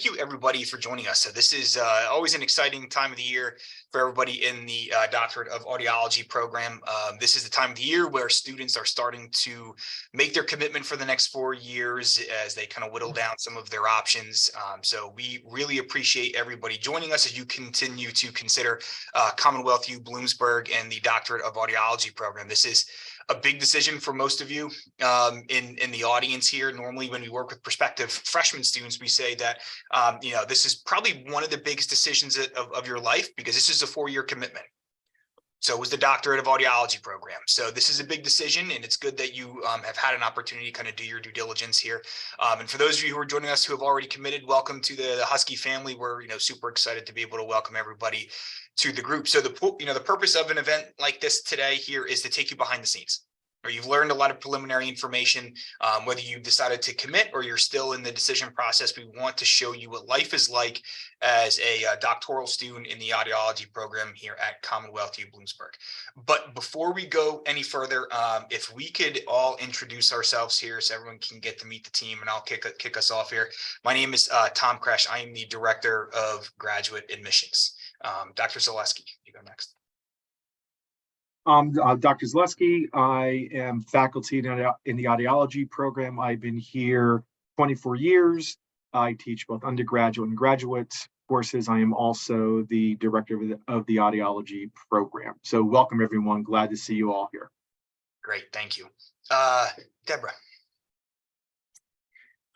Thank you everybody for joining us. So this is always an exciting time of the year for everybody in the Doctorate of Audiology program. This is the time of the year where students are starting to make their commitment for the next 4 years as they kind of whittle down some of their options. So we really appreciate everybody joining us as you continue to consider Commonwealth U Bloomsburg and the Doctorate of Audiology program. This is a big decision for most of you in the audience here. Normally, when we work with prospective freshman students, we say that this is probably one of the biggest decisions of your life because this is a 4-year commitment. So was the Doctorate of Audiology program. So this is a big decision, and it's good that you have had an opportunity to kind of do your due diligence here. And for those of you who are joining us who have already committed, welcome to the Husky family. We're super excited to be able to welcome everybody to the group. So the purpose of an event like this today here is to take you behind the scenes. Or you've learned a lot of preliminary information, whether you decided to commit or you're still in the decision process. We want to show you what life is like as a doctoral student in the audiology program here at Commonwealth U Bloomsburg. But before we go any further, if we could all introduce ourselves here so everyone can get to meet the team, and I'll kick us off here. My name is Tom Kresh. I am the Director of Graduate Admissions. Dr. Zaleski, you go next. Dr. Zaleski. I am faculty in the audiology program. I've been here 24 years. I teach both undergraduate and graduate courses. I am also the director of the audiology program. So welcome, everyone. Glad to see you all here. Great. Thank you. Deborah.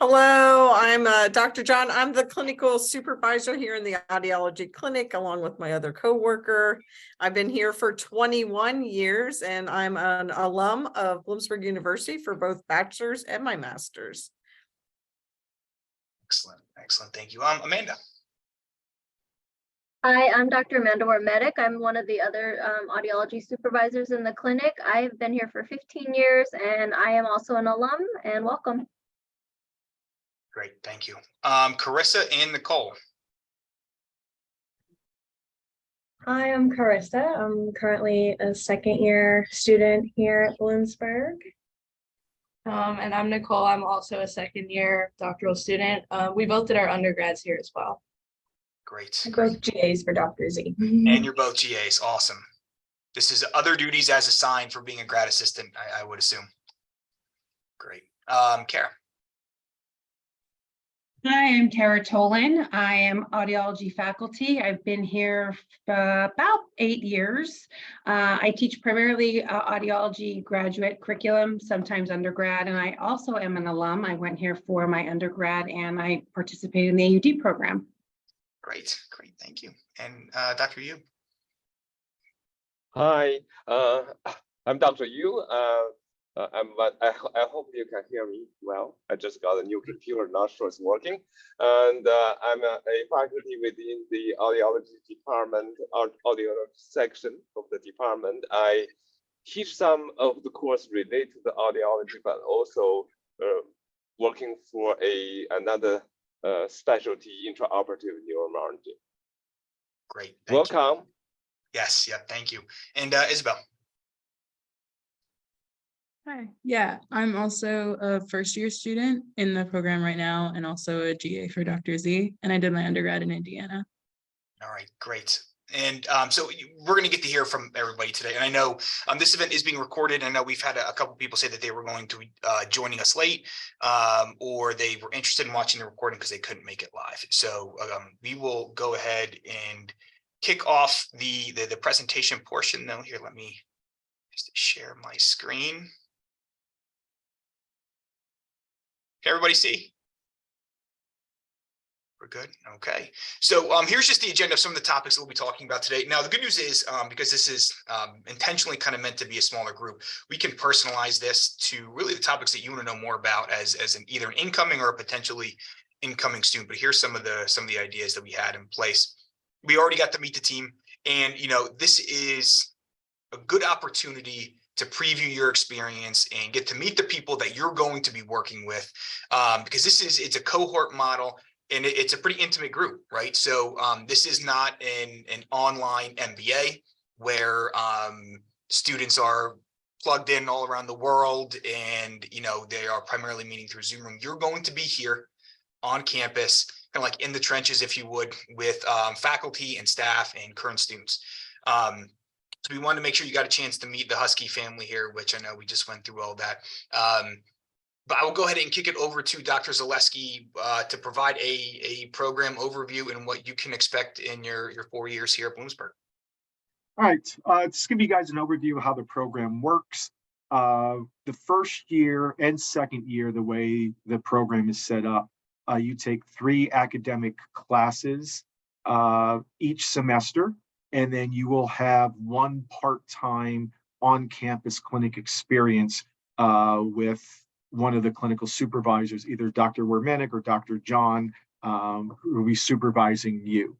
Hello, I'm Dr. John. I'm the clinical supervisor here in the audiology clinic, along with my other coworker. I've been here for 21 years, and I'm an alum of Bloomsburg University for both bachelor's and my master's. Excellent. Excellent. Thank you. Amanda. Hi, I'm Dr. Amanda Medic. I'm one of the other audiology supervisors in the clinic. I've been here for 15 years, and I am also an alum, and welcome. Great, thank you. Carissa and Nicole. Hi, I'm Carissa. I'm currently a second-year student here at Bloomsburg. And I'm Nicole. I'm also a second-year doctoral student. We both did our undergrads here as well. Great. Both GAs for Dr. Z. And you're both GAs. Awesome. This is other duties as assigned for being a grad assistant, I would assume. Great. Kara. Hi, I'm Kara Tolan. I am audiology faculty. I've been here for about 8 years. I teach primarily audiology graduate curriculum, sometimes undergrad, and I also am an alum. I went here for my undergrad and I participated in the Au.D program. Great, thank you. And Dr. Yu. Hi, I'm Dr. Yu. I hope you can hear me well. I just got a new computer, not sure it's working. And I'm a faculty within the audiology department, audiology section of the department. I teach some of the course related to the audiology, but also working for another specialty, intraoperative neuromonitoring. Great. Welcome. Yes, yeah, thank you. And Isabel. Hi. Yeah, I'm also a first-year student in the program right now and also a GA for Dr. Z, and I did my undergrad in Indiana. All right, great. And so we're going to get to hear from everybody today. And I know this event is being recorded. I know we've had a couple people say that they were going to be joining us late or they were interested in watching the recording because they couldn't make it live. So we will go ahead and kick off the presentation portion. Now here, let me just share my screen. Can everybody see? We're good. Okay. So here's just the agenda of some of the topics that we'll be talking about today. Now, the good news is because this is intentionally kind of meant to be a smaller group, we can personalize this to really the topics that you want to know more about as either an incoming or a potentially incoming student. But here's some of the ideas that we had in place. We already got to meet the team, and this is a good opportunity to preview your experience and get to meet the people that you're going to be working with, because it's a cohort model and it's a pretty intimate group, right? So this is not an online MBA where students are plugged in all around the world and they are primarily meeting through Zoom room. You're going to be here on campus kind of like in the trenches, if you would, with faculty and staff and current students. So we wanted to make sure you got a chance to meet the Husky family here, which I know we just went through all that. But I will go ahead and kick it over to Dr. Zaleski to provide a program overview and what you can expect in your 4 years here at Bloomsburg. All right, just give you guys an overview of how the program works. The first year and second year, the way the program is set up, you take 3 academic classes each semester, and then you will have 1 part-time on-campus clinic experience with one of the clinical supervisors, either Dr. Wermenick or Dr. John, who will be supervising you.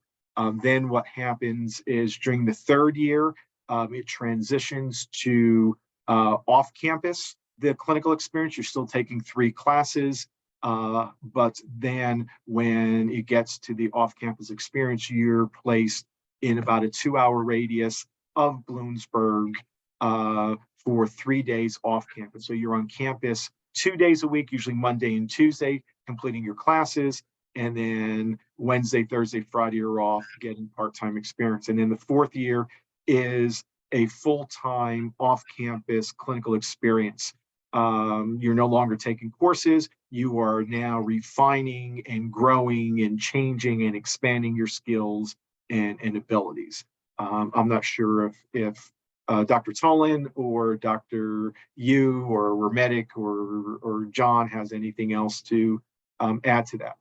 Then what happens is during the 3rd year, it transitions to off-campus, the clinical experience. You're still taking 3 classes, but then when it gets to the off-campus experience, you're placed in about a 2-hour radius of Bloomsburg for 3 days off campus. So you're on campus 2 days a week, usually Monday and Tuesday, completing your classes. And then Wednesday, Thursday, Friday are off, getting part-time experience. And then the 4th year is a full-time off-campus clinical experience. You're no longer taking courses. You are now refining and growing and changing and expanding your skills and abilities. I'm not sure if Dr. Tolan or Dr. Yu or Wermedick or John has anything else to add to that.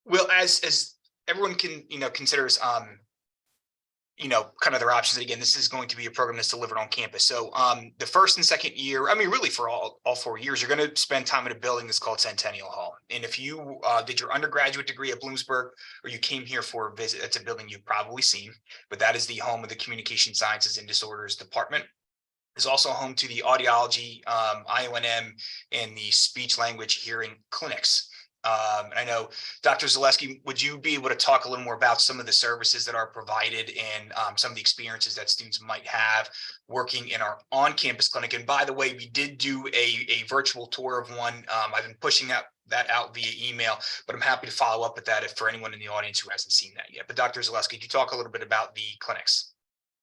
Well, as everyone can, considers, kind of their options. Again, this is going to be a program that's delivered on campus. So the 1st and 2nd year, I mean, really for all 4 years, you're going to spend time in a building that's called Centennial Hall. And if you did your undergraduate degree at Bloomsburg, or you came here for a visit, that's a building you've probably seen, but that is the home of the Communication Sciences and Disorders Department. It's also home to the Audiology, IONM, and the Speech Language Hearing Clinics. And I know, Dr. Zaleski, would you be able to talk a little more about some of the services that are provided and some of the experiences that students might have working in our on-campus clinic? And by the way, we did do a virtual tour of one. I've been pushing that out via email, but I'm happy to follow up with that for anyone in the audience who hasn't seen that yet. But Dr. Zaleski, could you talk a little bit about the clinics?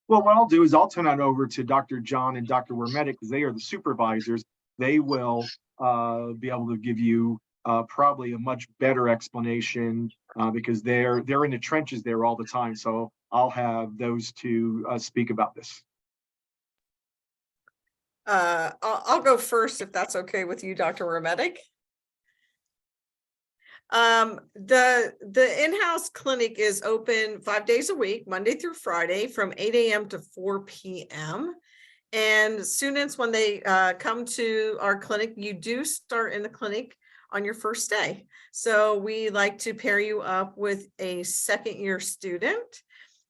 Well, what I'll do is I'll turn it over to Dr. John and Dr. Wermedick, because they are the supervisors. They will be able to give you probably a much better explanation because they're in the trenches there all the time. So I'll have those two speak about this. I'll go first if that's okay with you, Dr. Wermedick. The in-house clinic is open 5 days a week, Monday through Friday, from 8 a.m. to 4 p.m. And students, when they come to our clinic, you do start in the clinic on your first day. So we like to pair you up with a 2nd year student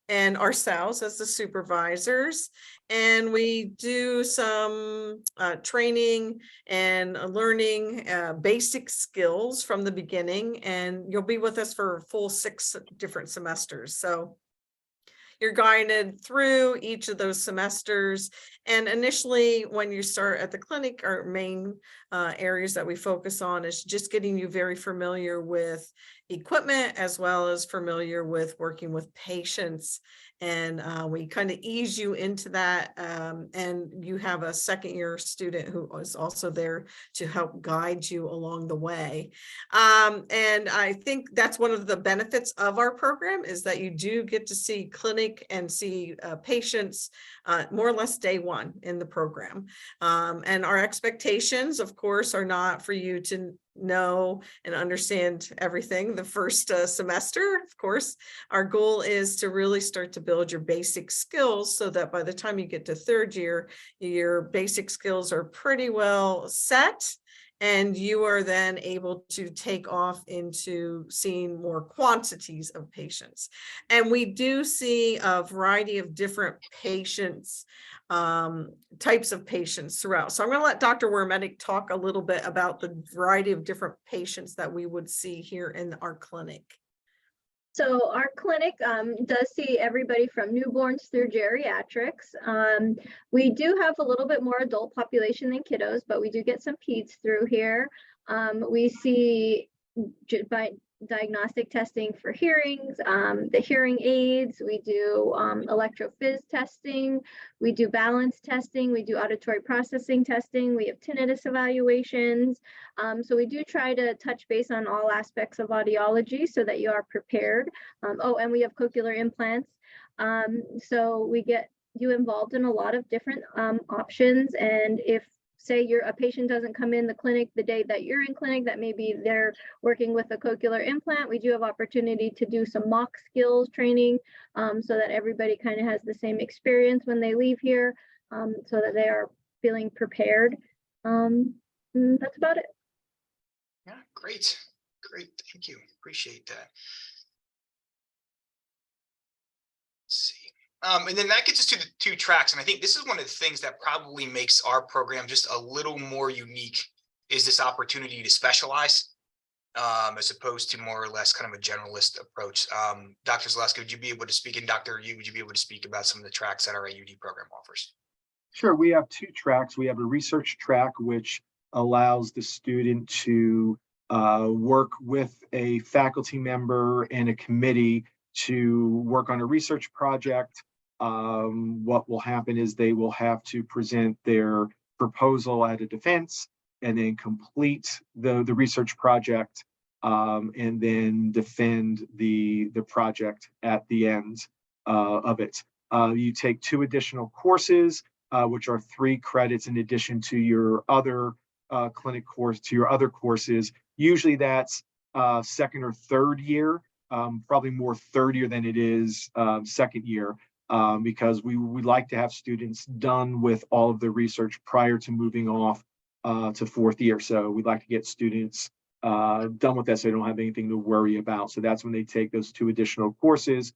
and ourselves as the supervisors. And we do some training and learning basic skills from the beginning. And you'll be with us for a full 6 different semesters. So you're guided through each of those semesters. And initially, when you start at the clinic, our main areas that we focus on is just getting you very familiar with equipment, as well as familiar with working with patients. And we kind of ease you into that. And you have a 2nd year student who is also there to help guide you along the way. And I think that's one of the benefits of our program, is that you do get to see clinic and see patients more or less day one in the program. And our expectations, of course, are not for you to know and understand everything the first semester. Of course, our goal is to really start to build your basic skills so that by the time you get to 3rd year, your basic skills are pretty well set. And you are then able to take off into seeing more quantities of patients. And we do see a variety of different patients, types of patients throughout. So I'm going to let Dr. Wermedick talk a little bit about the variety of different patients that we would see here in our clinic. So our clinic does see everybody from newborns through geriatrics. We do have a little bit more adult population than kiddos, but we do get some peds through here. We see diagnostic testing for hearings, the hearing aids, we do electrophys testing, we do balance testing, we do auditory processing testing, we have tinnitus evaluations. So we do try to touch base on all aspects of audiology so that you are prepared. Oh, and we have cochlear implants. So we get you involved in a lot of different options. And if say a patient doesn't come in the clinic the day that you're in clinic, that maybe they're working with a cochlear implant, we do have opportunity to do some mock skills training so that everybody kind of has the same experience when they leave here, so that they are feeling prepared. That's about it. Yeah, great. Thank you. Appreciate that. Let's see. And then that gets us to the 2 tracks. And I think this is one of the things that probably makes our program just a little more unique, is this opportunity to specialize as opposed to more or less kind of a generalist approach. Dr. Zaleski, would you be able to speak, and Dr. Yu, would you be able to speak about some of the tracks that our AUD program offers? Sure, we have 2 tracks. We have a research track, which allows the student to work with a faculty member and a committee to work on a research project. What will happen is they will have to present their proposal at a defense and then complete the research project and then defend the project at the end of it. You take 2 additional courses, which are 3 credits in addition to your other clinic course, to your other courses. Usually that's second or third year, probably more third year than it is second year, because we like to have students done with all of the research prior to moving off to 4th year. So we'd like to get students done with that so they don't have anything to worry about. So that's when they take those 2 additional courses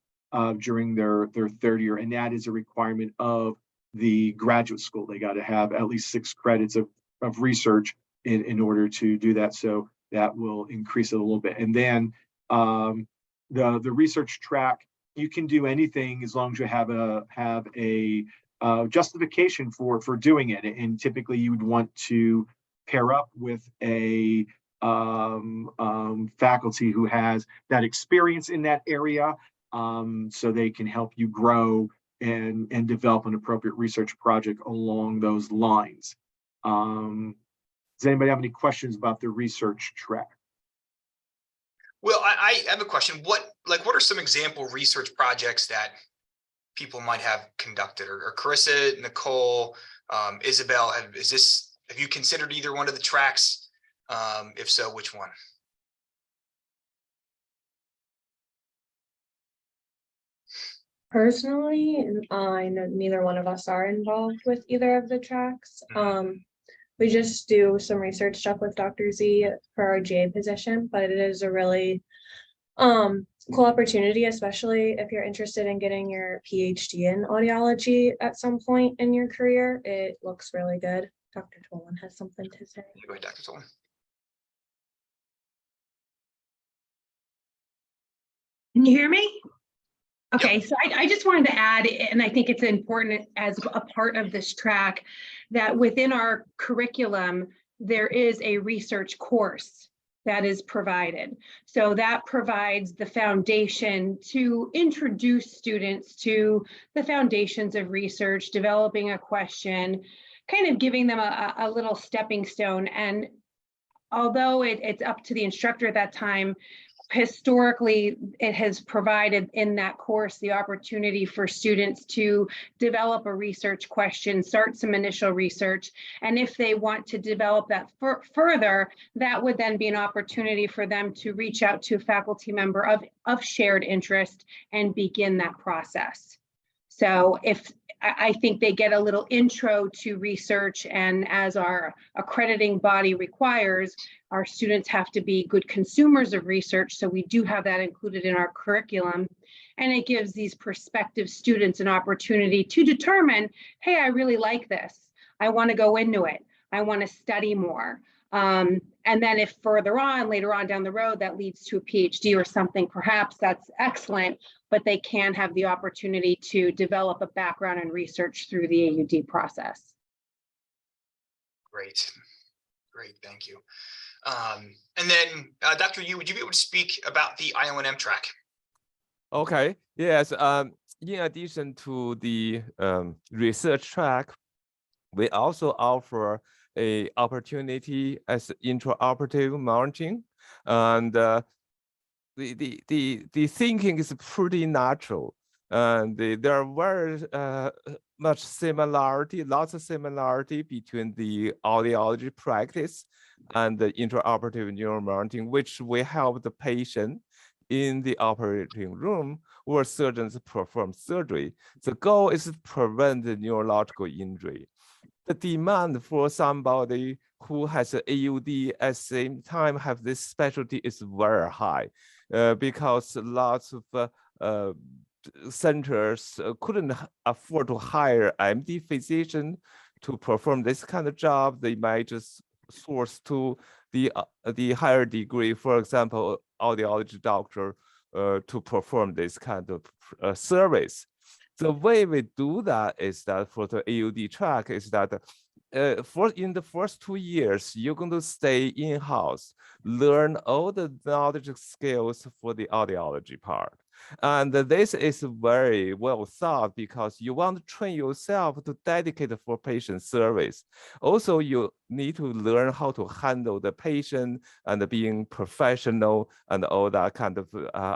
during their 3rd year. And that is a requirement of the graduate school. They got to have at least 6 credits of research in order to do that. So that will increase it a little bit. And then the research track, you can do anything as long as you have a justification for doing it. And typically you would want to pair up with a faculty who has that experience in that area, so they can help you grow and develop an appropriate research project along those lines. Does anybody have any questions about the research track? Well, I have a question. What are some example research projects that people might have conducted? Or Carissa, Nicole, Isabel, have you considered either one of the tracks? If so, which one? Personally, I know neither one of us are involved with either of the tracks. We just do some research stuff with Dr. Z for our GA position, but it is a really cool opportunity, especially if you're interested in getting your PhD in audiology at some point in your career. It looks really good. Dr. Tolan has something to say. Go ahead, Dr. Tolan. Can you hear me? Okay, so I just wanted to add, and I think it's important as a part of this track, that within our curriculum, there is a research course that is provided. So that provides the foundation to introduce students to the foundations of research, developing a question, kind of giving them a little stepping stone. And although it's up to the instructor at that time, historically, it has provided in that course the opportunity for students to develop a research question, start some initial research, and if they want to develop that further, that would then be an opportunity for them to reach out to a faculty member of shared interest and begin that process. So I think they get a little intro to research, and as our accrediting body requires, our students have to be good consumers of research. So we do have that included in our curriculum. And it gives these prospective students an opportunity to determine, hey, I really like this. I want to go into it. I want to study more. And then if later on down the road, that leads to a PhD or something, perhaps that's excellent, but they can have the opportunity to develop a background in research through the AUD process. Great, thank you. And then, Dr. Yu, would you be able to speak about the IONM track? Okay, yes. In addition to the research track, we also offer a opportunity as intraoperative monitoring, and the thinking is pretty natural, and there are very much similarity, lots of similarity between the audiology practice and the intraoperative neuromonitoring, which we help the patient in the operating room where surgeons perform surgery. The goal is to prevent the neurological injury. The demand for somebody who has an AUD at the same time have this specialty is very high, because lots of centers couldn't afford to hire MD physician to perform this kind of job. They might just source to the higher degree, for example, audiology doctor, to perform this kind of service. The way we do that is that for the AUD track is that in the first 2 years, you're going to stay in-house, learn all the knowledge skills for the audiology part. And this is very well thought because you want to train yourself to dedicate for patient service. Also, you need to learn how to handle the patient and being professional and all that kind of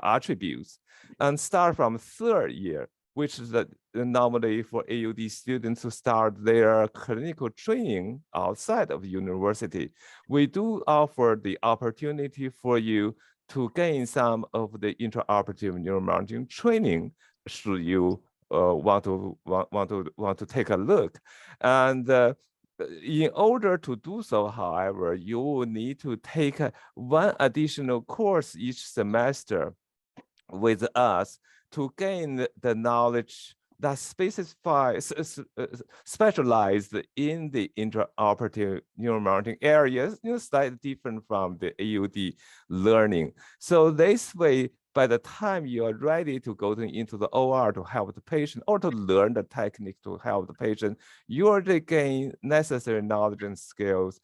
attributes. And start from 3rd year, which is normally for AUD students to start their clinical training outside of university. We do offer the opportunity for you to gain some of the intraoperative neuromonitoring training should you want to take a look. And in order to do so, however, you will need to take one additional course each semester with us to gain the knowledge that specialized in the intraoperative neuromonitoring areas, slightly different from the AUD learning. So this way, by the time you are ready to go into the OR to help the patient or to learn the technique to help the patient, you already gain necessary knowledge and skills,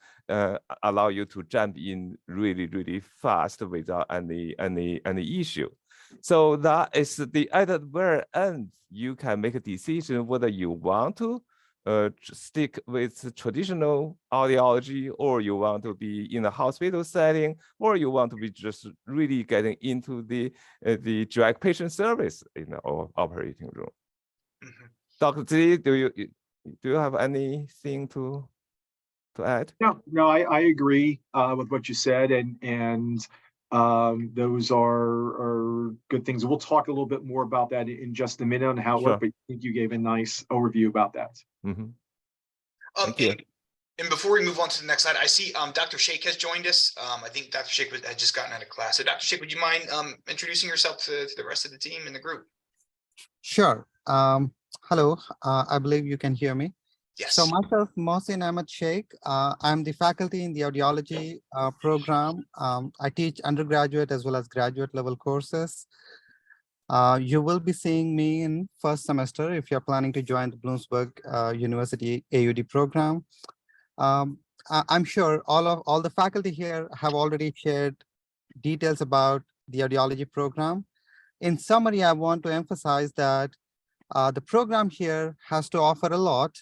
allow you to jump in really, really fast without any issue. So that is at the very end, you can make a decision whether you want to stick with traditional audiology, or you want to be in a hospital setting, or you want to be just really getting into the direct patient service in the operating room. Mm-hmm. Dr. Z, do you have anything to add? No, I agree with what you said, and those are good things. We'll talk a little bit more about that in just a minute on how it worked, but I think you gave a nice overview about that. Mm-hmm. And before we move on to the next slide, I see Dr. Sheikh has joined us. I think Dr. Sheikh had just gotten out of class. So Dr. Sheikh, would you mind introducing yourself to the rest of the team and the group? Sure. Hello, I believe you can hear me. Yes. So myself, Mohsin Ahmed Sheikh. I'm the faculty in the audiology program. I teach undergraduate as well as graduate level courses. You will be seeing me in first semester if you're planning to join the Bloomsburg University AUD program. I'm sure all the faculty here have already shared details about the audiology program. In summary, I want to emphasize that the program here has to offer a lot.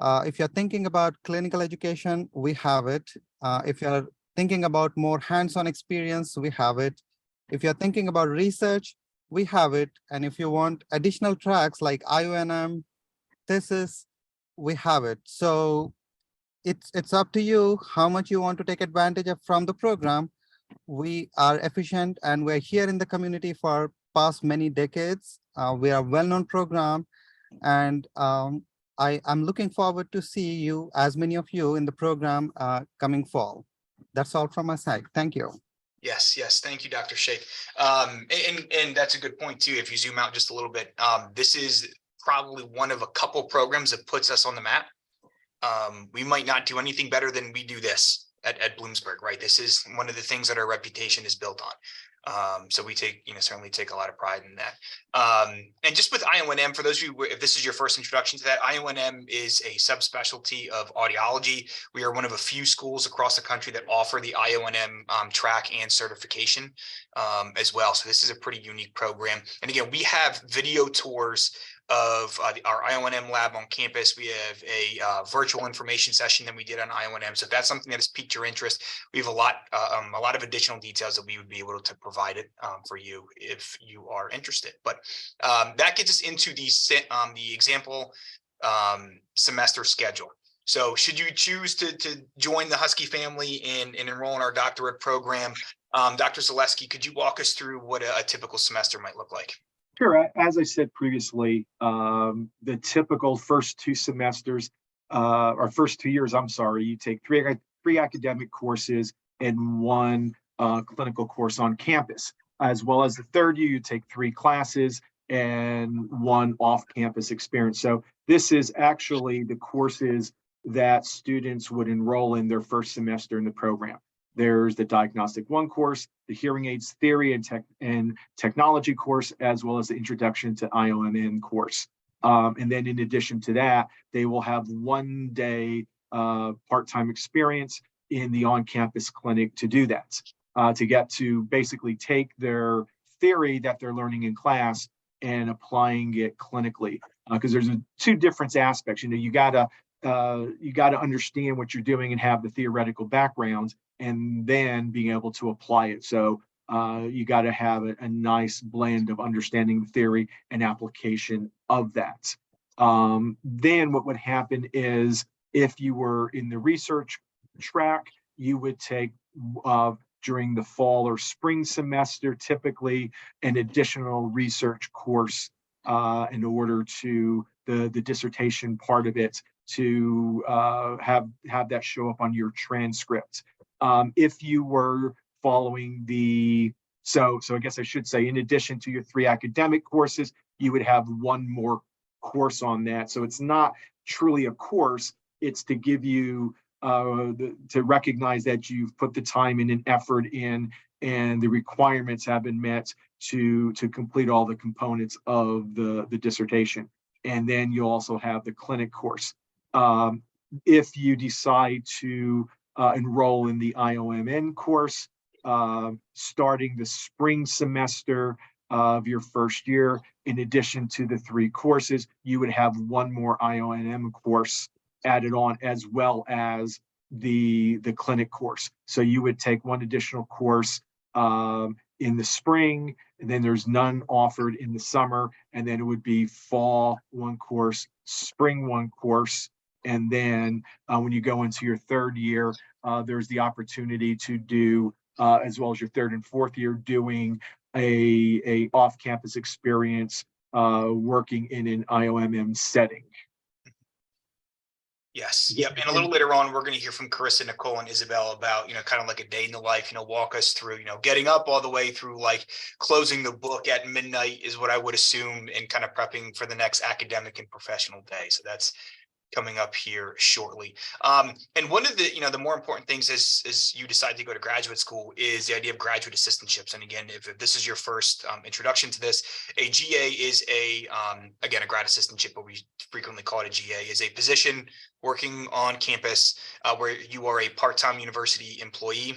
If you're thinking about clinical education, we have it. If you're thinking about more hands-on experience, we have it. If you're thinking about research, we have it. And if you want additional tracks like IONM, thesis, we have it. So it's up to you how much you want to take advantage of from the program. We are efficient and we're here in the community for past many decades. We are a well-known program, and I'm looking forward to see you, as many of you, in the program coming fall. That's all from my side. Thank you. Yes. Thank you, Dr. Sheikh. And that's a good point too. If you zoom out just a little bit, this is probably one of a couple programs that puts us on the map. We might not do anything better than we do this at Bloomsburg, right? This is one of the things that our reputation is built on. So we take, certainly take a lot of pride in that. And just with IONM, for those of you, if this is your first introduction to that, IONM is a subspecialty of audiology. We are one of a few schools across the country that offer the IONM track and certification as well. So this is a pretty unique program. And again, we have video tours of our IONM lab on campus. We have a virtual information session that we did on IONM. So if that's something that has piqued your interest, we have a lot of additional details that we would be able to provide it for you if you are interested. But that gets us into the example semester schedule. So should you choose to join the Husky family and enroll in our doctorate program, Dr. Zaleski, could you walk us through what a typical semester might look like? Sure. As I said previously, the typical first 2 semesters, or first 2 years, I'm sorry, you take three academic courses and 1 clinical course on campus, as well as the third year, you take 3 classes and 1 off-campus experience. So this is actually the courses that students would enroll in their first semester in the program. There's the Diagnostic 1 course, the Hearing Aids Theory and Technology course, as well as the Introduction to IONM course. And then in addition to that, they will have 1 day part-time experience in the on-campus clinic to do that, to get to basically take their theory that they're learning in class and applying it clinically. Because there's 2 different aspects. You gotta understand what you're doing and have the theoretical background, and then being able to apply it. So you got to have a nice blend of understanding the theory and application of that. Then what would happen is, if you were in the research track, you would take during the fall or spring semester, typically an additional research course in order to the dissertation part of it, to have that show up on your transcript. If you were following so I guess I should say, in addition to your 3 academic courses, you would have 1 more course on that. So it's not truly a course, it's to give you, to recognize that you've put the time and an effort in, and the requirements have been met to complete all the components of the dissertation. And then you also have the clinic course. If you decide to enroll in the IOMN course, starting the spring semester of your first year, in addition to the 3 courses, you would have 1 more IONM course added on, as well as the clinic course. So you would take 1 additional course in the spring, and then there's none offered in the summer, and then it would be fall 1 course, spring 1 course. And then when you go into your 3rd year, there's the opportunity to do, as well as your 3rd and 4th year, doing a off-campus experience working in an IOMM setting. Yes. Yep. And a little later on, we're going to hear from Carissa, Nicole, and Isabel about, kind of like a day in the life, walk us through, getting up all the way through, like closing the book at midnight is what I would assume, and kind of prepping for the next academic and professional day. So that's coming up here shortly. And one of the, the more important things as you decide to go to graduate school is the idea of graduate assistantships. And again, if this is your first introduction to this, a GA is again, a grad assistantship, but we frequently call it a GA, is a position working on campus where you are a part-time university employee.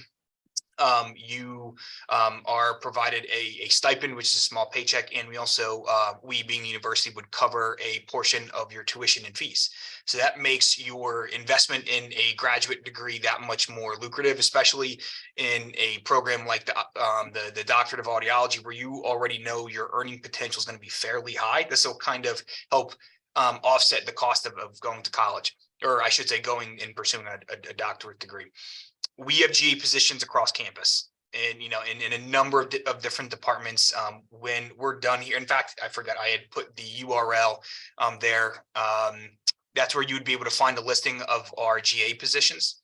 You are provided a stipend, which is a small paycheck, and we also, we being the university, would cover a portion of your tuition and fees. So that makes your investment in a graduate degree that much more lucrative, especially in a program like the Doctorate of Audiology, where you already know your earning potential is going to be fairly high. This will kind of help offset the cost of going to college, or I should say going and pursuing a doctorate degree. We have GA positions across campus, and in a number of different departments. When we're done here, in fact, I forgot, I had put the URL there. That's where you would be able to find a listing of our GA positions.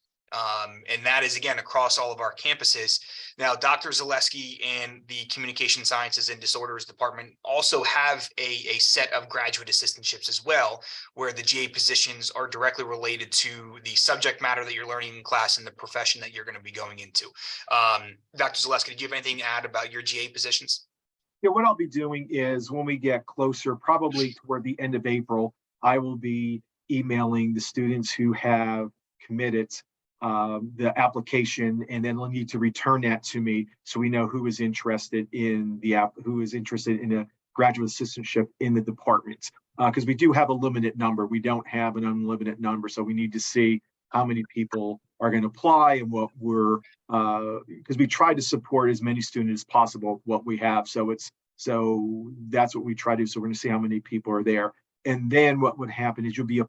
And that is, again, across all of our campuses. Now, Dr. Zaleski and the Communication Sciences and Disorders Department also have a set of graduate assistantships as well, where the GA positions are directly related to the subject matter that you're learning in class and the profession that you're going to be going into. Dr. Zaleski, did you have anything to add about your GA positions? Yeah, what I'll be doing is when we get closer, probably toward the end of April, I will be emailing the students who have committed the application, and then they'll need to return that to me so we know who is interested in the who is interested in a graduate assistantship in the department. Because we do have a limited number. We don't have an unlimited number, so we need to see how many people are going to apply and what we're because we try to support as many students as possible what we have. So that's what we try to do. So we're going to see how many people are there. And then what would happen is you'll be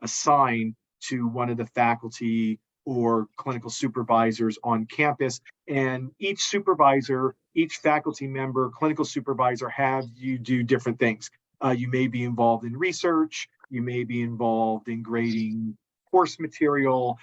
assigned to one of the faculty or clinical supervisors on campus. And each supervisor, each faculty member, clinical supervisor have you do different things. You may be involved in research, you may be involved in grading course material,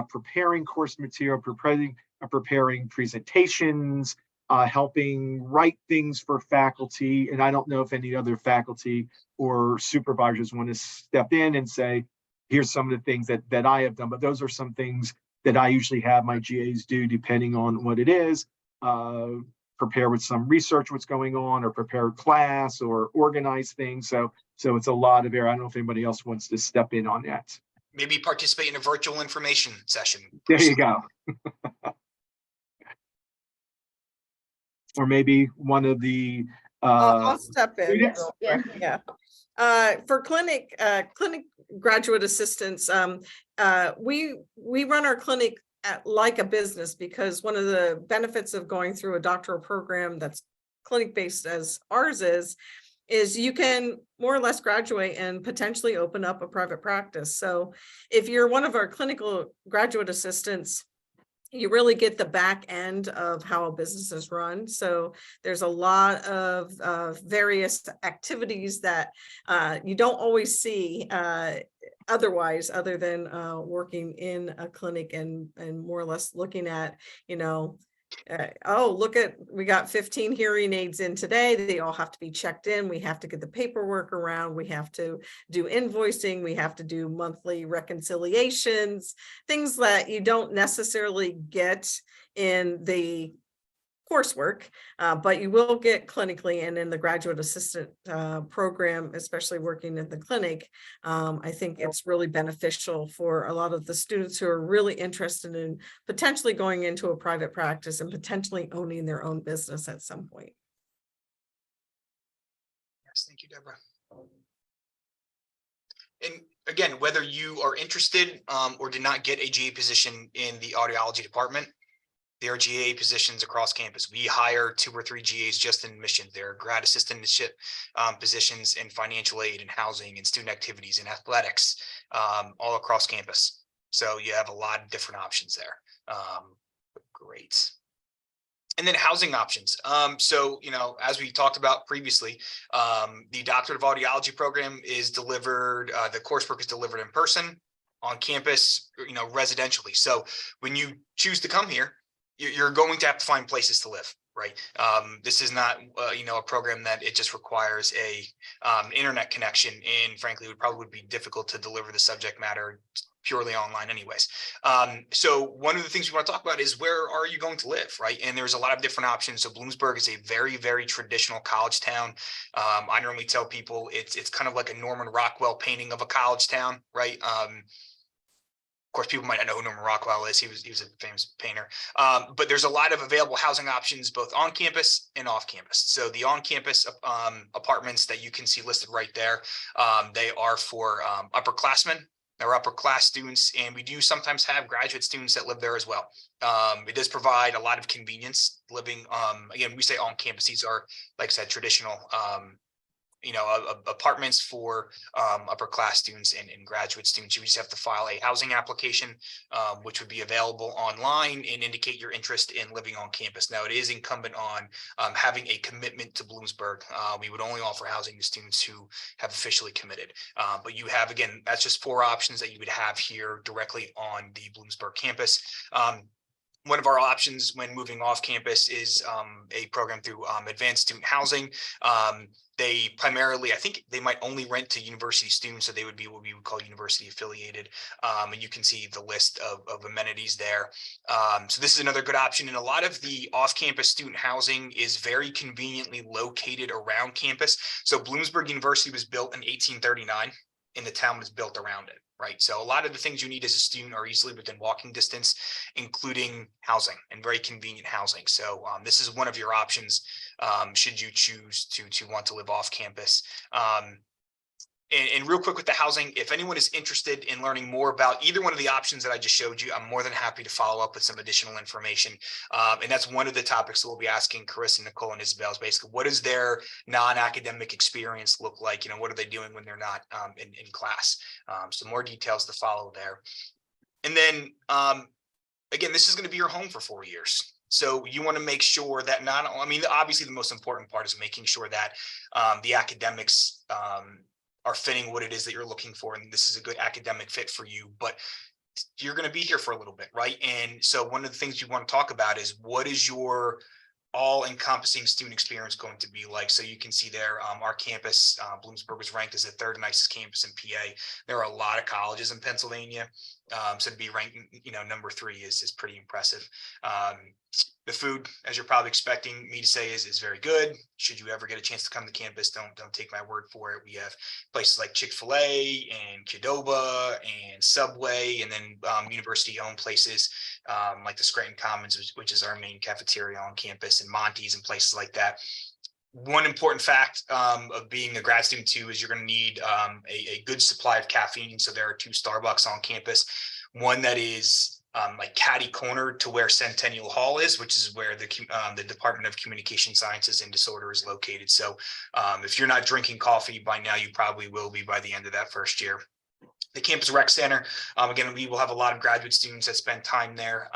preparing course material, preparing presentations, helping write things for faculty. And I don't know if any other faculty or supervisors want to step in and say, here's some of the things that I have done, but those are some things that I usually have my GAs do depending on what it is. Prepare with some research what's going on, or prepare class, or organize things. So it's a lot of area. I don't know if anybody else wants to step in on that. Maybe participate in a virtual information session. There you go. Or maybe one of the I'll step in. students. real quick. Yeah. For clinic graduate assistants, we run our clinic like a business, because one of the benefits of going through a doctoral program that's clinic based as ours is you can more or less graduate and potentially open up a private practice. So if you're one of our clinical graduate assistants, you really get the back end of how a business is run. So there's a lot of various activities that you don't always see otherwise, other than working in a clinic and more or less looking at, oh, look at, we got 15 hearing aids in today. They all have to be checked in. We have to get the paperwork around. We have to do invoicing. We have to do monthly reconciliations, things that you don't necessarily get in the coursework, but you will get clinically. And in the graduate assistant program, especially working in the clinic, I think it's really beneficial for a lot of the students who are really interested in potentially going into a private practice and potentially owning their own business at some point. Yes, thank you, Deborah. And again, whether you are interested or did not get a GA position in the audiology department, there are GA positions across campus. We hire 2 or 3 GAs just in admissions. There are grad assistantship positions in financial aid and housing and student activities and athletics all across campus. So you have a lot of different options there. Great. And then housing options. So, as we talked about previously, the Doctorate of Audiology program is delivered, the coursework is delivered in person, on campus, residentially. So when you choose to come here, you're going to have to find places to live, right? This is not, a program that it just requires a internet connection, and frankly, it would probably be difficult to deliver the subject matter purely online anyways. So one of the things we want to talk about is, where are you going to live, right? And there's a lot of different options. So Bloomsburg is a very, very traditional college town. I normally tell people it's kind of like a Norman Rockwell painting of a college town, right? Of course, people might not know who Norman Rockwell is. He was a famous painter. But there's a lot of available housing options, both on campus and off campus. So the on-campus apartments that you can see listed right there, they are for upperclassmen or upper class students, and we do sometimes have graduate students that live there as well. It does provide a lot of convenience living. Again, we say on campus. These are, like I said, traditional apartments for upper class students and graduate students. You just have to file a housing application, which would be available online, and indicate your interest in living on campus. Now, it is incumbent on having a commitment to Bloomsburg. We would only offer housing to students who have officially committed. But you have, again, that's just 4 options that you would have here directly on the Bloomsburg campus. One of our options when moving off campus is a program through advanced student housing. They primarily, I think they might only rent to university students, so they would be what we would call university affiliated. And you can see the list of amenities there. So this is another good option. And a lot of the off-campus student housing is very conveniently located around campus. So Bloomsburg University was built in 1839, and the town was built around it. Right. So a lot of the things you need as a student are easily within walking distance, including housing and very convenient housing. So this is one of your options should you choose to want to live off campus. And real quick with the housing, if anyone is interested in learning more about either one of the options that I just showed you, I'm more than happy to follow up with some additional information. And that's one of the topics that we'll be asking Chris, Nicole, and Isabel is basically, what does their non-academic experience look like? What are they doing when they're not in class? So more details to follow there. And then, again, this is going to be your home for 4 years. So you want to make sure that obviously the most important part is making sure that the academics are fitting what it is that you're looking for, and this is a good academic fit for you, but you're going to be here for a little bit, right? And so one of the things you want to talk about is, what is your all-encompassing student experience going to be like? So you can see there, our campus, Bloomsburg, was ranked as the 3rd nicest campus in PA. There are a lot of colleges in Pennsylvania, so to be ranked, number 3 is pretty impressive. The food, as you're probably expecting me to say, is very good. Should you ever get a chance to come to campus, don't take my word for it. We have places like Chick-fil-A and Qdoba and Subway, and then university-owned places like the Scranton Commons, which is our main cafeteria on campus, and Monty's and places like that. One important fact of being a grad student too is you're going to need a good supply of caffeine. So there are 2 Starbucks on campus. One that is like catty corner to where Centennial Hall is, which is where the Department of Communication Sciences and Disorder is located. So if you're not drinking coffee by now, you probably will be by the end of that first year. The campus rec center, again, we will have a lot of graduate students that spend time there.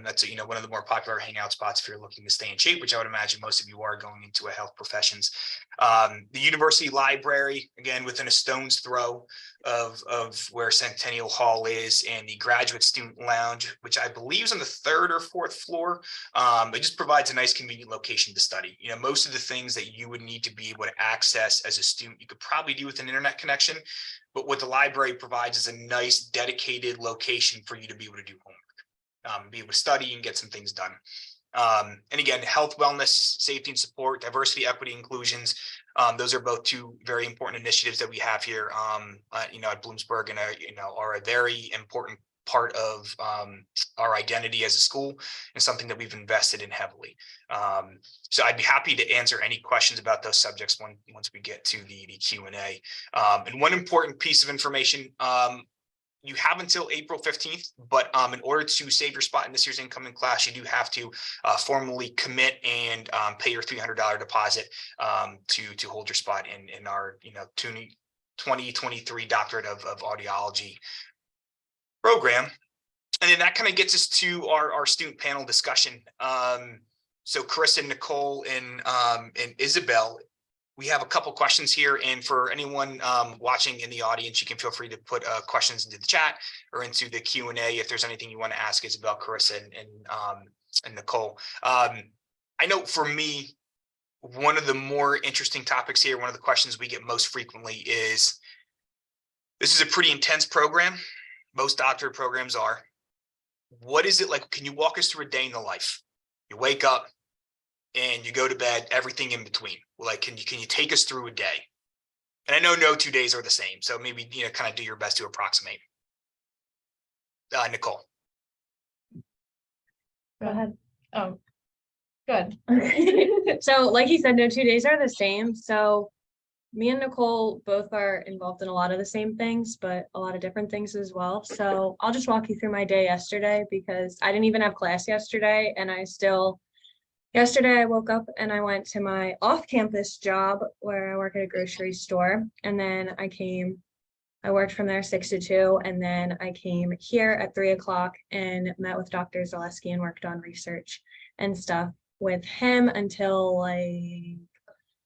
That's one of the more popular hangout spots if you're looking to stay in shape, which I would imagine most of you are going into a health professions. The university library, again, within a stone's throw of where Centennial Hall is, and the graduate student lounge, which I believe is on the 3rd or 4th floor. It just provides a nice convenient location to study. Most of the things that you would need to be able to access as a student, you could probably do with an internet connection. But what the library provides is a nice dedicated location for you to be able to do homework, be able to study and get some things done. And again, health, wellness, safety and support, diversity, equity, inclusions. Those are both 2 very important initiatives that we have here, at Bloomsburg, and are a very important part of our identity as a school, and something that we've invested in heavily. So I'd be happy to answer any questions about those subjects once we get to the Q&A. And one important piece of information, you have until April 15th, but in order to save your spot in this year's incoming class, you do have to formally commit and pay your $300 deposit to hold your spot in our 2023 Doctorate of Audiology program. And then that kind of gets us to our student panel discussion. So Chris and Nicole and Isabel, we have a couple questions here, and for anyone watching in the audience, you can feel free to put questions into the chat or into the Q&A if there's anything you want to ask Isabel, Chris, and Nicole. I know for me, one of the more interesting topics here, one of the questions we get most frequently is, this is a pretty intense program. Most doctorate programs are. What is it like? Can you walk us through a day in the life? You wake up and you go to bed, everything in between. Like, can you take us through a day? And I know no 2 days are the same, so maybe, kind of do your best to approximate. Nicole. Go ahead. Oh, good. So like he said, no 2 days are the same. So me and Nicole both are involved in a lot of the same things, but a lot of different things as well. So I'll just walk you through my day yesterday, because I didn't even have class yesterday, and I still Yesterday, I woke up and I went to my off-campus job where I work at a grocery store. And then I worked from there 6 to 2. And then I came here at 3 o'clock and met with Dr. Zaleski and worked on research and stuff with him until like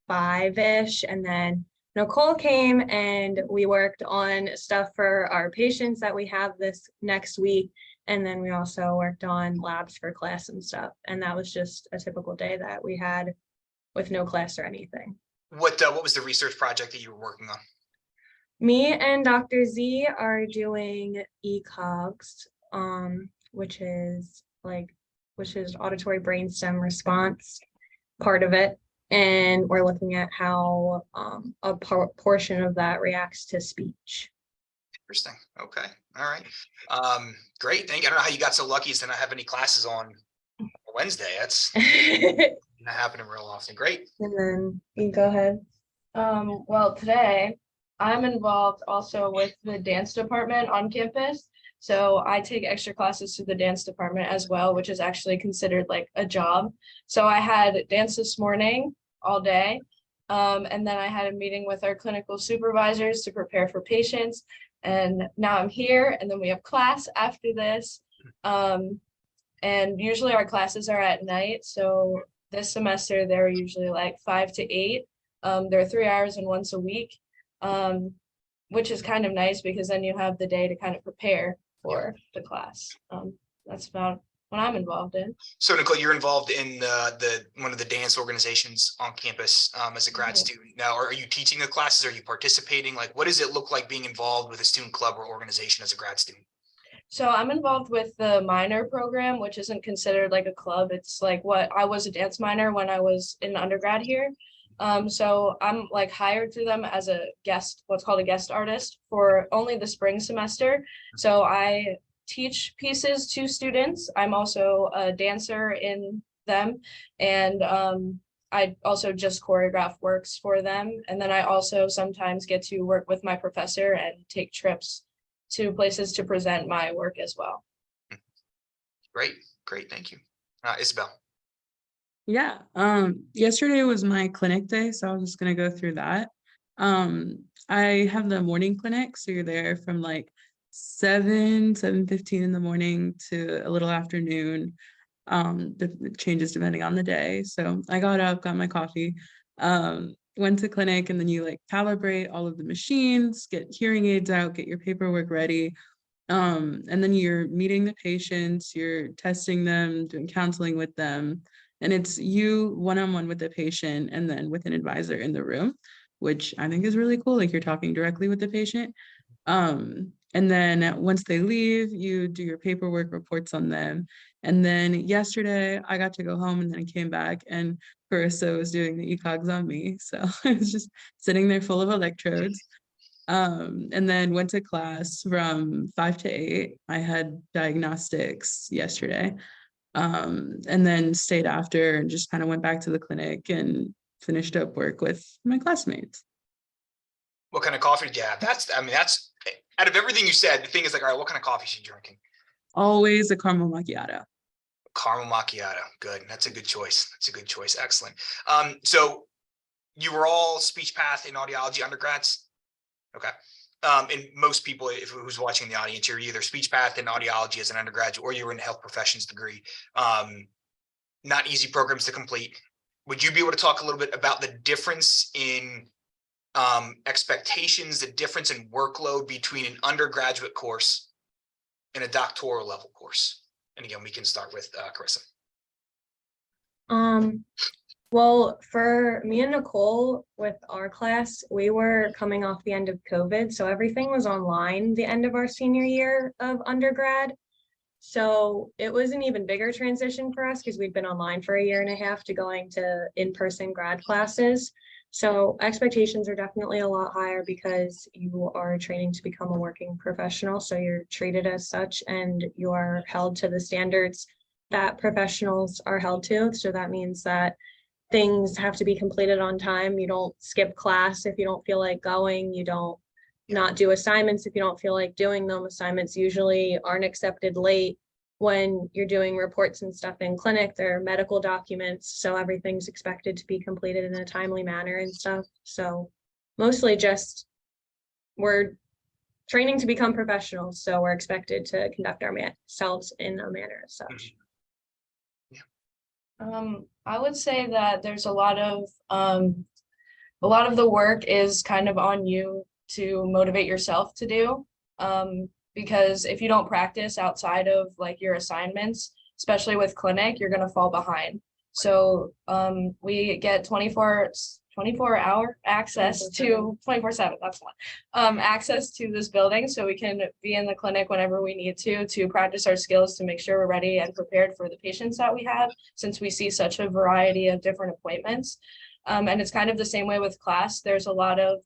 5-ish. And then Nicole came and we worked on stuff for our patients that we have this next week. And then we also worked on labs for class and stuff. And that was just a typical day that we had with no class or anything. What was the research project that you were working on? Me and Dr. Z are doing ECOGs, which is auditory brainstem response, part of it. And we're looking at how a portion of that reacts to speech. Interesting. Okay. All right. Great. Thank you. I don't know how you got so lucky as to not have any classes on Wednesday. That's not happening real often. Great. And then you go ahead. Well, today I'm involved also with the dance department on campus. So I take extra classes through the dance department as well, which is actually considered like a job. So I had dance this morning all day. And then I had a meeting with our clinical supervisors to prepare for patients. And now I'm here, and then we have class after this. And usually our classes are at night. So this semester, they're usually like 5 to 8. They're 3 hours and once a week, which is kind of nice because then you have the day to kind of prepare for the class. That's about what I'm involved in. So Nicole, you're involved in one of the dance organizations on campus as a grad student. Now, are you teaching the classes? Are you participating? Like, what does it look like being involved with a student club or organization as a grad student? So I'm involved with the minor program, which isn't considered like a club. It's like what I was a dance minor when I was in undergrad here. So I'm like hired through them as a guest, what's called a guest artist for only the spring semester. So I teach pieces to students. I'm also a dancer in them, and I also just choreograph works for them. And then I also sometimes get to work with my professor and take trips to places to present my work as well. Great, great, thank you. Isabel. Yeah, yesterday was my clinic day, so I was just gonna go through that. I have the morning clinic, so you're there from like 7:15 in the morning to a little afternoon. It changes depending on the day. So I got up, got my coffee, went to clinic, and then you like calibrate all of the machines, get hearing aids out, get your paperwork ready. And then you're meeting the patients, you're testing them, doing counseling with them. And it's you one-on-one with the patient and then with an advisor in the room, which I think is really cool. Like you're talking directly with the patient. And then once they leave, you do your paperwork reports on them. And then yesterday I got to go home and then I came back and Carissa was doing the ECOGs on me. So I was just sitting there full of electrodes. And then went to class from 5 to 8. I had diagnostics yesterday. And then stayed after and just kind of went back to the clinic and finished up work with my classmates. What kind of coffee did you have? That's out of everything you said, the thing is like, all right, what kind of coffee is she drinking? Always a caramel macchiato. Caramel macchiato. Good. That's a good choice. That's a good choice. Excellent. So you were all speech path and audiology undergrads? Okay. And most people, who's watching the audience, you're either speech path and audiology as an undergraduate, or you're in a health professions degree. Not easy programs to complete. Would you be able to talk a little bit about the difference in expectations, the difference in workload between an undergraduate course and a doctoral level course? And again, we can start with Carissa. Well, for me and Nicole with our class, we were coming off the end of COVID, so everything was online the end of our senior year of undergrad. So it was an even bigger transition for us because we'd been online for 1.5 years to going to in-person grad classes. So expectations are definitely a lot higher because you are training to become a working professional. So you're treated as such and you are held to the standards that professionals are held to. So that means that things have to be completed on time. You don't skip class if you don't feel like going. You don't not do assignments if you don't feel like doing them. Assignments usually aren't accepted late. when you're doing reports and stuff in clinic, there are medical documents, so everything's expected to be completed in a timely manner and stuff. So mostly just we're training to become professionals, so we're expected to conduct ourselves in a manner as such. I would say that there's a lot of the work is kind of on you to motivate yourself to do. Because if you don't practice outside of like your assignments, especially with clinic, you're gonna fall behind. So we get 24-hour access to 24/7, that's one, access to this building, so we can be in the clinic whenever we need to practice our skills to make sure we're ready and prepared for the patients that we have, since we see such a variety of different appointments. And it's kind of the same way with class. There's a lot of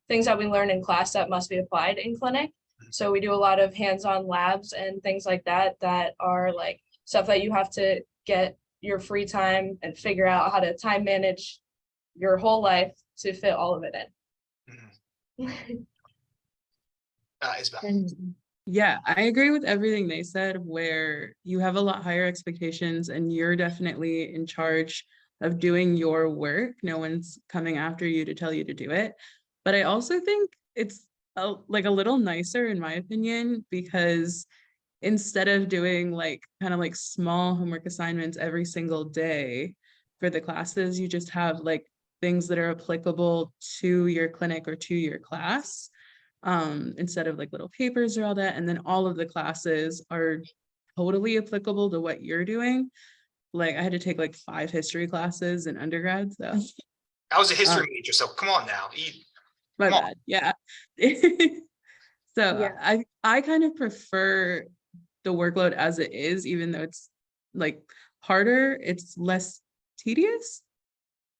things that we learn in class that must be applied in clinic. So we do a lot of hands-on labs and things like that that are like stuff that you have to get your free time and figure out how to time manage your whole life to fit all of it in. Isabel. And yeah, I agree with everything they said, where you have a lot higher expectations and you're definitely in charge of doing your work. No one's coming after you to tell you to do it. But I also think it's like a little nicer, in my opinion, because instead of doing like kind of like small homework assignments every single day for the classes, you just have like things that are applicable to your clinic or to your class, instead of like little papers or all that. And then all of the classes are totally applicable to what you're doing. Like I had to take like 5 history classes in undergrad, so I was a history major, so come on now. my Come on. bad. Yeah. So Yeah. I kind of prefer the workload as it is, even though it's like harder, it's less tedious.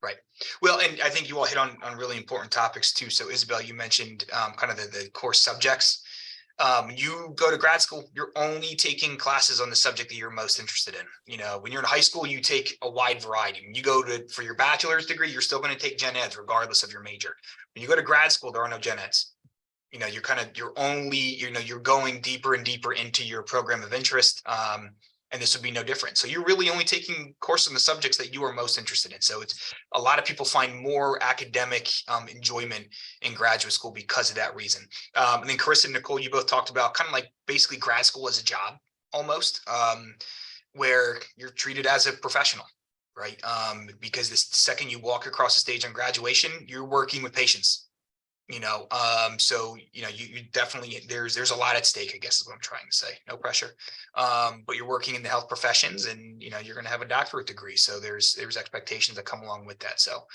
Right. Well, and I think you all hit on really important topics too. So Isabel, you mentioned kind of the core subjects. You go to grad school, you're only taking classes on the subject that you're most interested in. You know, when you're in high school, you take a wide variety. When you go for your bachelor's degree, you're still going to take gen eds regardless of your major. When you go to grad school, there are no gen eds. You know, you're going deeper and deeper into your program of interest. And this would be no different. So you're really only taking courses on the subjects that you are most interested in. So it's a lot of people find more academic enjoyment in graduate school because of that reason. And then Carissa and Nicole, you both talked about kind of like basically grad school as a job almost, where you're treated as a professional, right? Because the second you walk across the stage on graduation, you're working with patients. You know, so you know, you definitely there's a lot at stake, I guess is what I'm trying to say. No pressure, but you're working in the health professions, and you know you're going to have a doctorate degree, so there's expectations that come along with that. So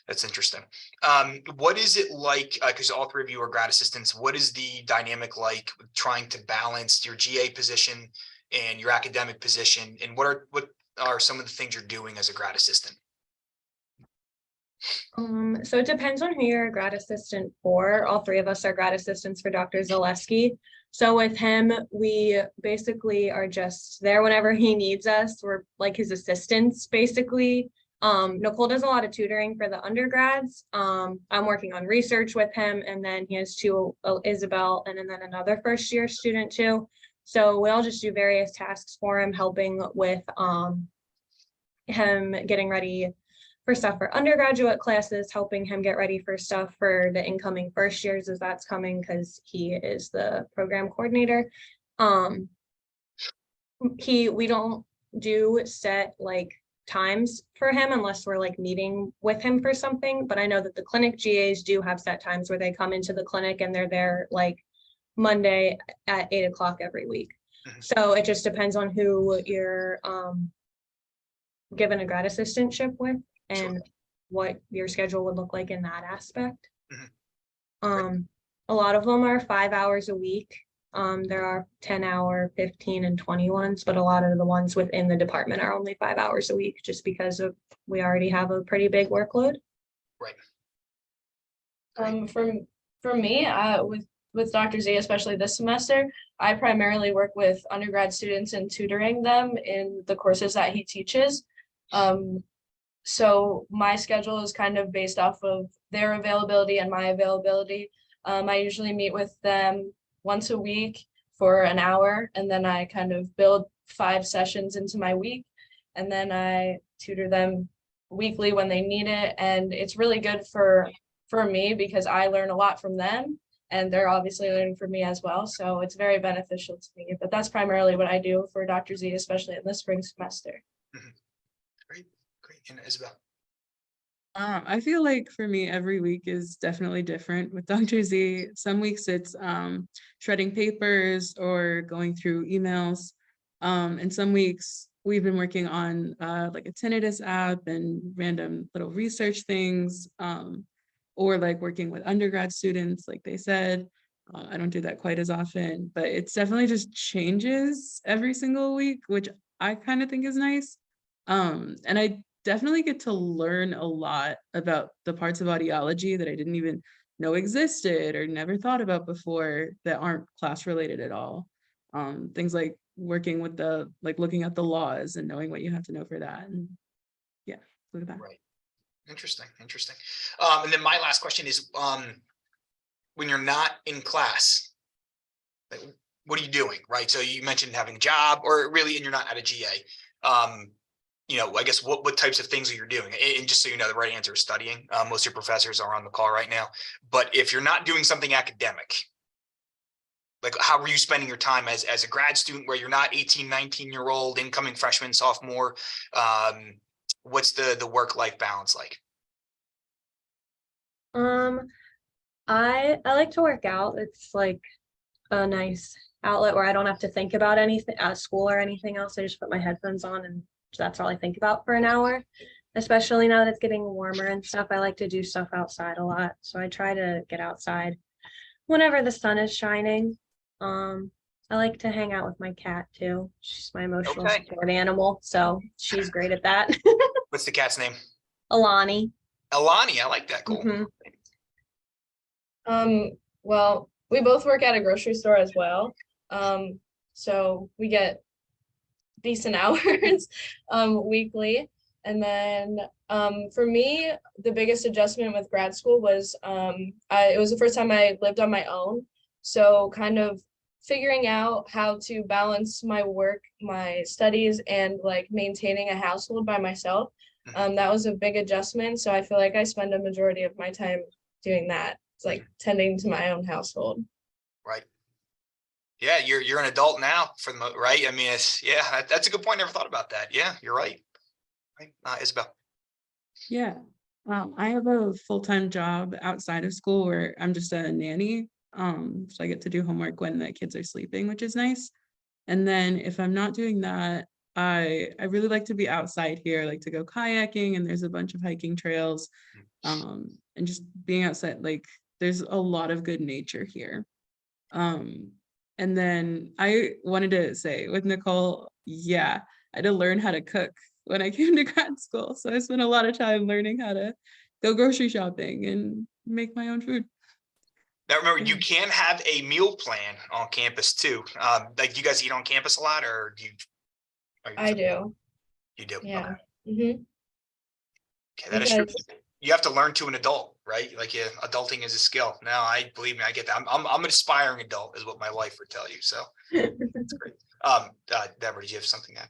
that's interesting. What is it like? Because all 3 of you are grad assistants. What is the dynamic like trying to balance your GA position and your academic position, and what are some of the things you're doing as a grad assistant? So it depends on who you're a grad assistant for. All 3 of us are grad assistants for Dr. Zaleski. So with him, we basically are just there whenever he needs us. We're like his assistants, basically. Nicole does a lot of tutoring for the undergrads. I'm working on research with him, and then he has 2, Isabel, and then another first-year student too. So we all just do various tasks for him, helping with him getting ready for stuff for undergraduate classes, helping him get ready for stuff for the incoming first years as that's coming, because he is the program coordinator. We don't do set like times for him unless we're like meeting with him for something, but I know that the clinic GAs do have set times where they come into the clinic and they're there like Monday at 8 o'clock every week. So it just depends on who you're given a grad assistantship with and what your schedule would look like in that aspect. A lot of them are 5 hours a week. There are 10-hour, 15 and 20 ones, but a lot of the ones within the department are only 5 hours a week just because we already have a pretty big workload. Right. For me, with Dr. Z, especially this semester, I primarily work with undergrad students and tutoring them in the courses that he teaches. So my schedule is kind of based off of their availability and my availability. I usually meet with them once a week for an hour, and then I kind of build 5 sessions into my week, and then I tutor them weekly when they need it. And it's really good for me because I learn a lot from them, and they're obviously learning from me as well. So it's very beneficial to me. But that's primarily what I do for Dr. Z, especially in the spring semester. Great, great. And Isabel. I feel like for me, every week is definitely different with Dr. Z. Some weeks it's shredding papers or going through emails. And some weeks we've been working on like a tinnitus app and random little research things, or like working with undergrad students, like they said. I don't do that quite as often, but it's definitely just changes every single week, which I kind of think is nice. And I definitely get to learn a lot about the parts of audiology that I didn't even know existed or never thought about before that aren't class related at all. Things like working with looking at the laws and knowing what you have to know for that. And yeah, look at that. Right. Interesting. And then my last question is, when you're not in class, like, what are you doing? Right. So you mentioned having a job, or really, and you're not at a GA. I guess what types of things are you doing? And just so you know, the right answer is studying. Most of your professors are on the call right now. But if you're not doing something academic, like how are you spending your time as a grad student where you're not 18, 19-year-old incoming freshman, sophomore? What's the work-life balance like? I like to work out. It's like a nice outlet where I don't have to think about anything at school or anything else. I just put my headphones on and that's all I think about for an hour, especially now that it's getting warmer and stuff. I like to do stuff outside a lot. So I try to get outside whenever the sun is shining. I like to hang out with my cat too. She's my emotional support animal. So she's great at that. What's the cat's name? Alani. Alani, I like that. Cool. Well, we both work at a grocery store as well. So we get decent hours weekly. And then for me, the biggest adjustment with grad school was it was the first time I lived on my own. So kind of figuring out how to balance my work, my studies, and like maintaining a household by myself. That was a big adjustment. So I feel like I spend a majority of my time doing that. It's like tending to my own household. Right. Yeah, you're an adult now for the right. I mean, that's a good point. Never thought about that. Yeah, you're right. Right, Isabel. Yeah, I have a full-time job outside of school where I'm just a nanny. So I get to do homework when the kids are sleeping, which is nice. And then if I'm not doing that, I really like to be outside here, like to go kayaking, and there's a bunch of hiking trails, and just being outside. Like there's a lot of good nature here. And then I wanted to say with Nicole, yeah, I had to learn how to cook when I came to grad school. So I spent a lot of time learning how to go grocery shopping and make my own food. Now, remember, you can have a meal plan on campus too. Like, do you guys eat on campus a lot, or do you? I do. You do? Yeah. Okay. Okay, that is true. You have to learn to an adult, right? Like, yeah, adulting is a skill. Now, believe me, I get that. I'm an aspiring adult, is what my wife would tell you. So that's great. Deborah, do you have something to add?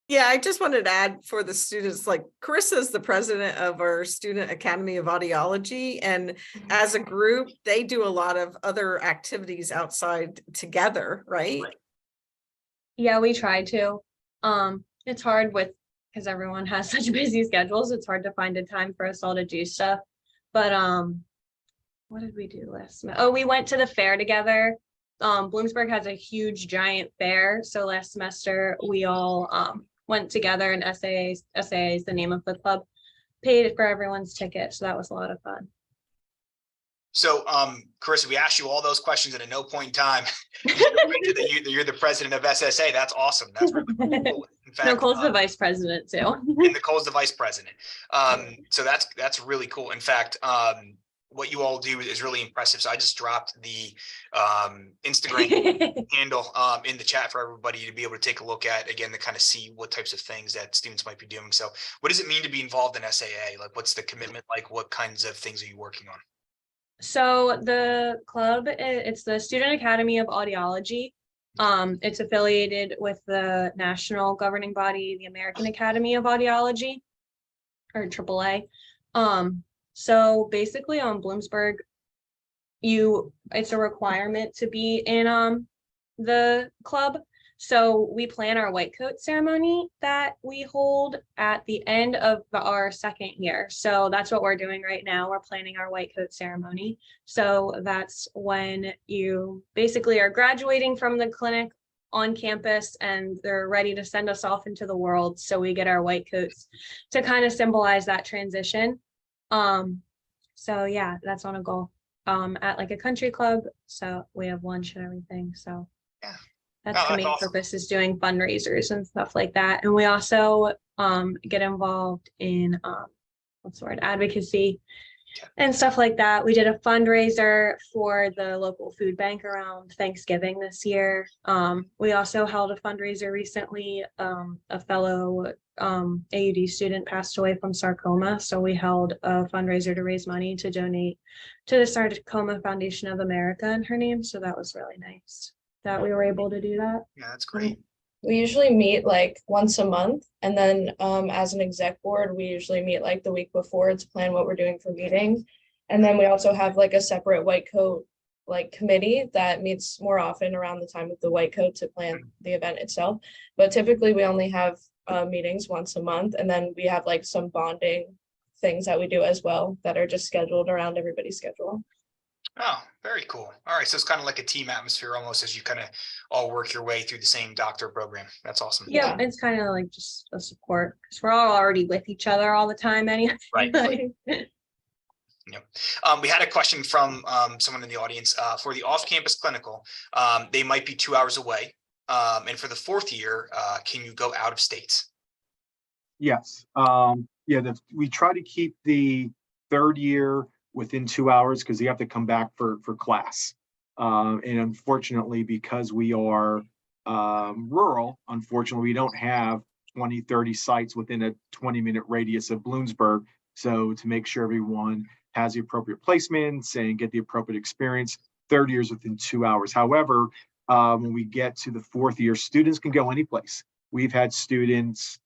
Yeah, I just wanted to add for the students, like Carissa is the president of our Student Academy of Audiology. And as a group, they do a lot of other activities outside together, right? Yeah, we try to. It's hard because everyone has such busy schedules. It's hard to find a time for us all to do stuff. But what did we do last semester? Oh, we went to the fair together. Bloomsburg has a huge giant fair. So last semester we all went together, and SAA is the name of the club, paid for everyone's ticket. So that was a lot of fun. So, Carissa, we asked you all those questions, and at no point in time you're the president of SSA. That's awesome. That's really cool. In fact, Nicole's the vice president too. And Nicole's the vice president. So that's really cool. In fact, what you all do is really impressive. So I just dropped the Instagram handle in the chat for everybody to be able to take a look at, again, to kind of see what types of things that students might be doing. So what does it mean to be involved in SAA? Like, what's the commitment like? What kinds of things are you working on? So the club, it's the Student Academy of Audiology. It's affiliated with the national governing body, the American Academy of Audiology, or AAA. So basically on Bloomsburg, it's a requirement to be in the club. So we plan our white coat ceremony that we hold at the end of our second year. So that's what we're doing right now. We're planning our white coat ceremony. So that's when you basically are graduating from the clinic on campus and they're ready to send us off into the world. So we get our white coats to kind of symbolize that transition. So yeah, that's on a goal at like a country club. So we have lunch and everything. So Yeah. that's Oh, the main awesome. purpose, is doing fundraisers and stuff like that. And we also get involved in what's the word, advocacy and stuff like that. We did a fundraiser for the local food bank around Thanksgiving this year. We also held a fundraiser recently. A fellow AUD student passed away from sarcoma. So we held a fundraiser to raise money to donate to the Sarcoma Foundation of America in her name. So that was really nice that we were able to do that. Yeah, that's great. We usually meet like once a month, and then as an exec board, we usually meet like the week before to plan what we're doing for meetings. And then we also have like a separate white coat like committee that meets more often around the time of the white coat to plan the event itself. But typically we only have meetings once a month, and then we have like some bonding things that we do as well that are just scheduled around everybody's schedule. Oh, very cool. All right. So it's kind of like a team atmosphere almost, as you kind of all work your way through the same doctor program. That's awesome. Yeah, it's kind of like just a support because we're all already with each other all the time anyway. Right. Yep. We had a question from someone in the audience for the off-campus clinical. They might be 2 hours away. And for the fourth year, can you go out of state? Yes. Yeah, we try to keep the third year within 2 hours because you have to come back for class. And unfortunately, because we are rural, unfortunately, we don't have 20, 30 sites within a 20-minute radius of Bloomsburg. So to make sure everyone has the appropriate placements and get the appropriate experience, third year is within 2 hours. However, when we get to the fourth year, students can go any place. We've had students,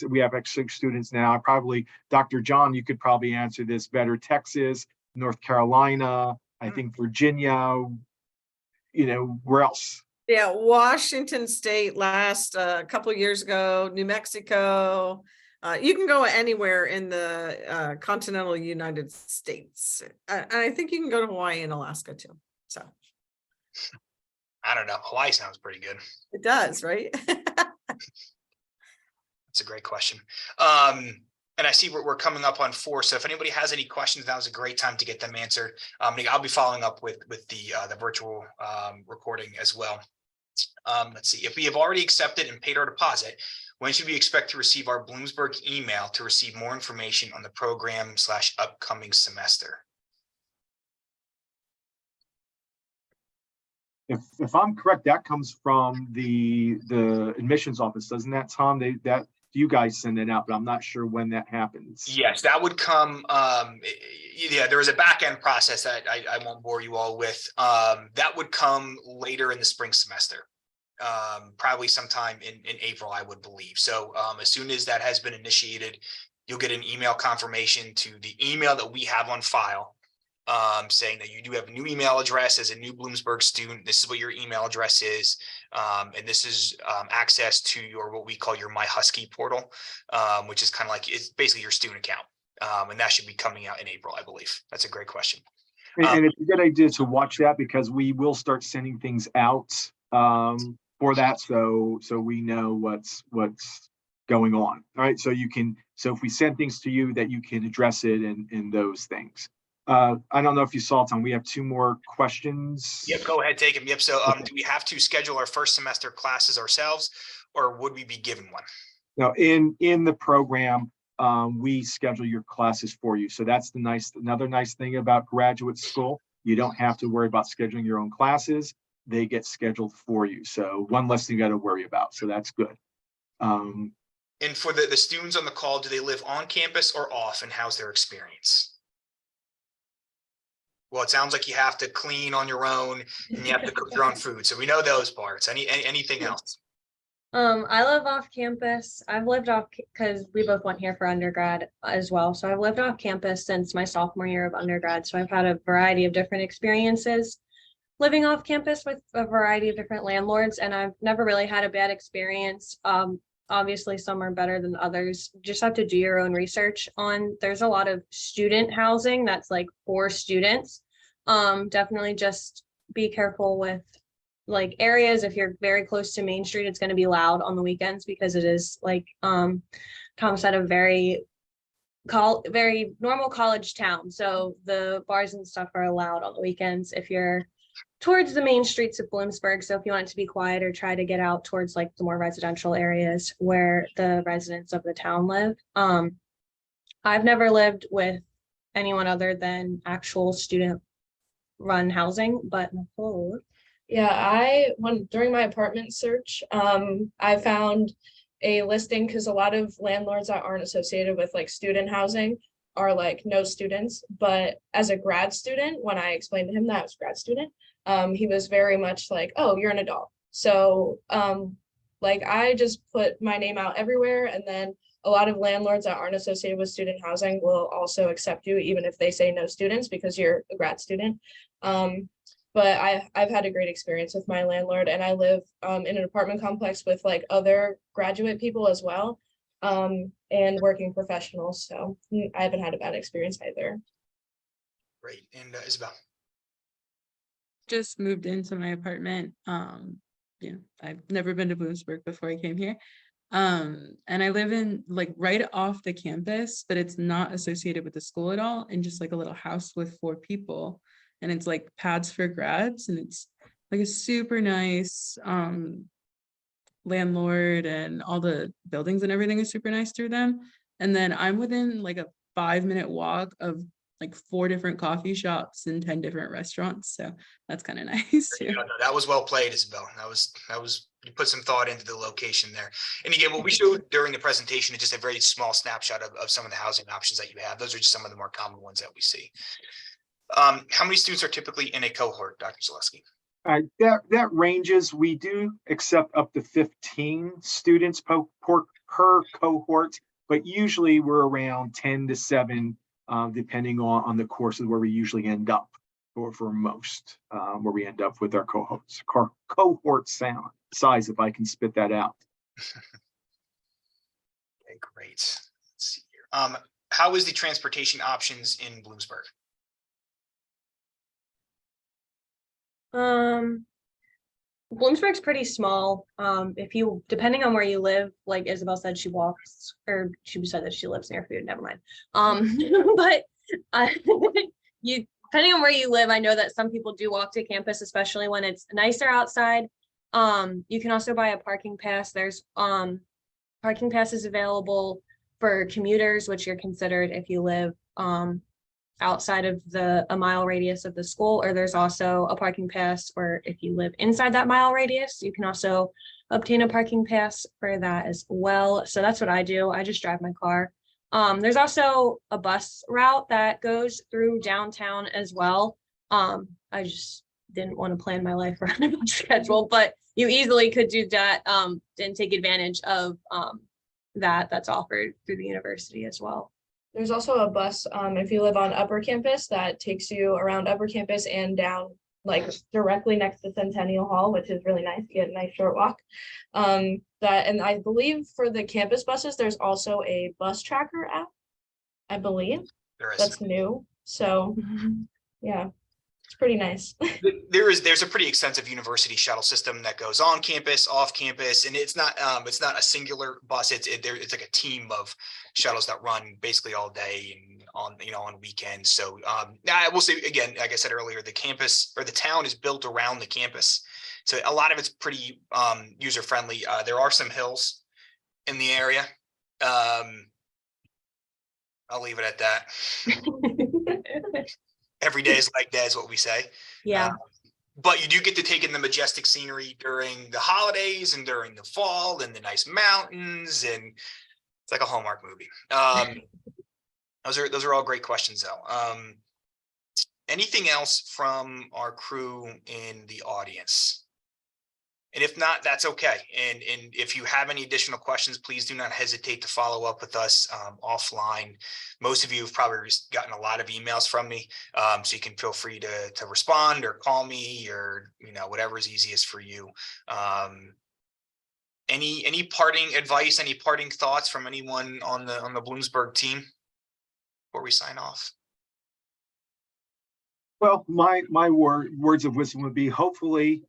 we have actually students now, probably, Dr. John, you could probably answer this better, Texas, North Carolina, I think Virginia, where else? Yeah, Washington State last couple of years ago, New Mexico. You can go anywhere in the continental United States. And I think you can go to Hawaii and Alaska too. So I don't know. Hawaii sounds pretty good. it does, right? That's a great question. And I see we're coming up on 4. So if anybody has any questions, that was a great time to get them answered. I'll be following up with the virtual recording as well. Let's see. If we have already accepted and paid our deposit, when should we expect to receive our Bloomsburg email to receive more information on the program / upcoming semester? If I'm correct, that comes from the admissions office, doesn't that, Tom? That you guys send it out, but I'm not sure when that happens. Yes, that would come. Yeah, there is a back end process that I won't bore you all with. That would come later in the spring semester, probably sometime in April, I would believe. So as soon as that has been initiated, you'll get an email confirmation to the email that we have on file, saying that you do have a new email address as a new Bloomsburg student. This is what your email address is. And this is access to what we call your My Husky portal, which is kind of like, it's basically your student account. And that should be coming out in April, I believe. That's a great question. And it's a good idea to watch that because we will start sending things out for that. So we know what's going on. All right. So if we send things to you, that you can address it in those things. I don't know if you saw, Tom, we have 2 more questions. Yep, go ahead, take them. Yep. So do we have to schedule our first semester classes ourselves, or would we be given one? Now, in the program, we schedule your classes for you. So that's another nice thing about graduate school. You don't have to worry about scheduling your own classes. They get scheduled for you. So one less thing you got to worry about. So that's good. And for the students on the call, do they live on campus or off, and how's their experience? Well, it sounds like you have to clean on your own and you have to cook your own food. So we know those parts. Anything else? I live off campus. I've lived off because we both went here for undergrad as well. So I've lived off campus since my sophomore year of undergrad. So I've had a variety of different experiences living off campus with a variety of different landlords, and I've never really had a bad experience. Obviously some are better than others. Just have to do your own research on, there's a lot of student housing that's like for students. Definitely just be careful with like areas. If you're very close to Main Street, it's going to be loud on the weekends because it is, like Tom said, a very normal college town. So the bars and stuff are allowed on the weekends if you're towards the main streets of Bloomsburg. So if you want it to be quiet, or try to get out towards like the more residential areas where the residents of the town live. I've never lived with anyone other than actual student run housing, but Nicole. Yeah, during my apartment search, I found a listing because a lot of landlords that aren't associated with like student housing are like no students. But as a grad student, when I explained to him that I was a grad student, he was very much like, oh, you're an adult. So like I just put my name out everywhere, and then a lot of landlords that aren't associated with student housing will also accept you even if they say no students because you're a grad student. But I've had a great experience with my landlord, and I live in an apartment complex with like other graduate people as well, and working professionals. So I haven't had a bad experience either. Great. And Isabel. Just moved into my apartment. I've never been to Bloomsburg before I came here. And I live in like right off the campus, but it's not associated with the school at all, and just like a little house with 4 people. And it's like pads for grads, and it's like a super nice landlord, and all the buildings and everything is super nice through them. And then I'm within like a 5-minute walk of like 4 different coffee shops and 10 different restaurants. So that's kind of nice too. No, that was well played, Isabel. That was you put some thought into the location there. And again, what we showed during the presentation is just a very small snapshot of some of the housing options that you have. Those are just some of the more common ones that we see. How many students are typically in a cohort, Dr. Zaleski? That ranges. We do accept up to 15 students per cohort, but usually we're around 10 to 7, depending on the courses where we usually end up, or for most, where we end up with our cohort size, if I can spit that out. Okay, great. Let's see here. How is the transportation options in Bloomsburg? Bloomsburg's pretty small. If you, depending on where you live, like Isabel said, she walks, or she said that she lives near food, never mind. But you, depending on where you live, I know that some people do walk to campus, especially when it's nicer outside. You can also buy a parking pass. There's parking passes available for commuters, which you're considered if you live outside of a mile radius of the school, or there's also a parking pass, or if you live inside that mile radius, you can also obtain a parking pass for that as well. So that's what I do. I just drive my car. There's also a bus route that goes through downtown as well. I just didn't want to plan my life around a bus schedule, but you easily could do that and take advantage of that's offered through the university as well. There's also a bus if you live on upper campus that takes you around upper campus and down like directly next to Centennial Hall, which is really nice. You get a nice short walk. And I believe for the campus buses, there's also a bus tracker app, I believe. That's new. So yeah, it's pretty nice. There's a pretty extensive university shuttle system that goes on campus, off campus, and it's not a singular bus. It's like a team of shuttles that run basically all day and on weekends. So I will say again, like I said earlier, the campus or the town is built around the campus, so a lot of it's pretty user friendly. There are some hills in the area. I'll leave it at that. Every day is like day is what we say. Yeah. But you do get to take in the majestic scenery during the holidays and during the fall and the nice mountains, and it's like a Hallmark movie. Those are all great questions though. Anything else from our crew in the audience? And if not, that's okay. And if you have any additional questions, please do not hesitate to follow up with us offline. Most of you have probably gotten a lot of emails from me, so you can feel free to respond or call me, or whatever is easiest for you. Any parting advice, any parting thoughts from anyone on the Bloomsburg team before we sign off? Well, my words of wisdom would be, hopefully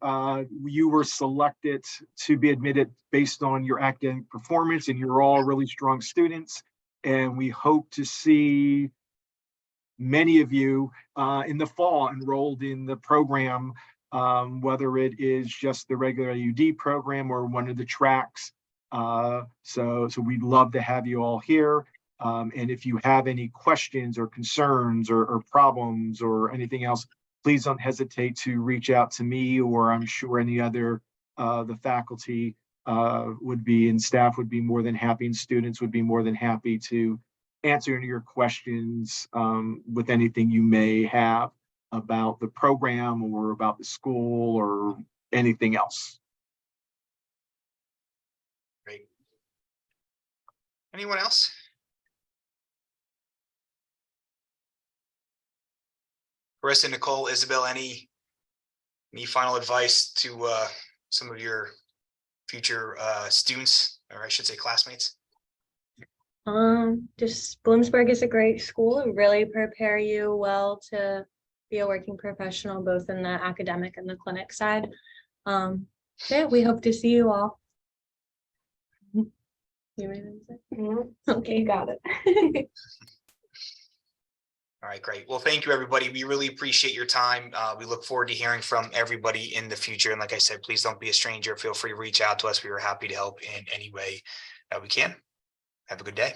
you were selected to be admitted based on your academic performance, and you're all really strong students. And we hope to see many of you in the fall enrolled in the program, whether it is just the regular Au.D program or one of the tracks. So we'd love to have you all here. And if you have any questions or concerns or problems or anything else, please don't hesitate to reach out to me, or I'm sure any other the faculty would be, and staff would be more than happy, and students would be more than happy to answer any of your questions with anything you may have about the program or about the school or anything else. Great. Anyone else? Carissa, Nicole, Isabel, any final advice to some of your future students, or I should say classmates? Just Bloomsburg is a great school and really prepare you well to be a working professional, both in the academic and the clinic side. Yeah, we hope to see you all. You made it. Okay, got it. All right, great. Well, thank you, everybody. We really appreciate your time. We look forward to hearing from everybody in the future. And like I said, please don't be a stranger. Feel free to reach out to us. We are happy to help in any way that we can. Have a good day.